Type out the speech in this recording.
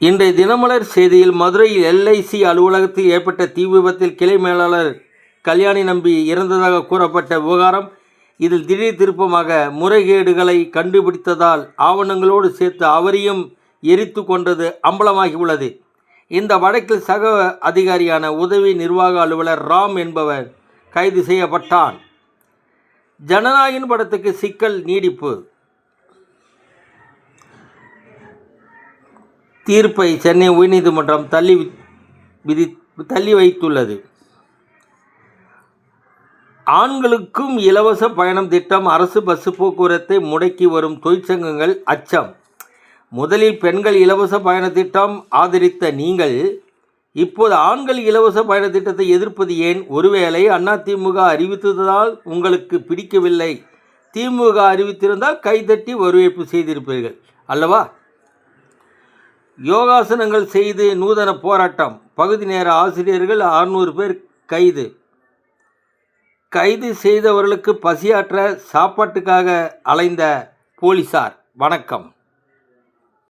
இன்றைய தினமலர் செய்தியில் மதுரையில் எல்ஐசி அலுவலகத்தில் ஏற்பட்ட தீ விபத்தில் கிளை மேலாளர் கல்யாணி நம்பி இறந்ததாக கூறப்பட்ட விவகாரம். இதில் திடீர் திருப்பமாக முறைகேடுகளை கண்டுபிடித்ததால் ஆவணங்களோடு சேர்த்து அவரையும் எரித்து கொண்டது அம்பலமாகி உள்ளது. இந்த வழக்கில் சக அதிகாரியான உதவி நிர்வாக அலுவலர் ராம் என்பவர் கைது செய்யப்பட்டார். ஜனநாயகன் படத்துக்கு சிக்கல் நீடிப்பு. தீர்ப்பை சென்னை உயர்நீதிமன்றம் தள்ளி வைத்துள்ளது. ஆண்களுக்கும் இலவச பயணம் திட்டம் அரசு பஸ் போக்குவரத்தை முடக்கி வரும் தொழிற்சங்கங்கள் அச்சம். முதலில் பெண்கள் இலவச பயண திட்டம் ஆதரித்த நீங்கள் இப்போது ஆண்கள் இலவச பயண திட்டத்தை எதிர்ப்பது ஏன்? ஒருவேளை அதிமுக அறிவித்ததால் உங்களுக்கு பிடிக்கவில்லை. திமுக அறிவித்திருந்தால் கைதட்டி வரவேற்பு செய்திருப்பீர்கள் அல்லவா? யோகாசனங்கள் செய்து நூதன போராட்டம். பகுதி நேர ஆசிரியர்கள் 600 பேர் கைது செய்தவர்களுக்கு பசியாற்ற சாப்பாட்டுக்காக அலைந்த போலீசார். வணக்கம்.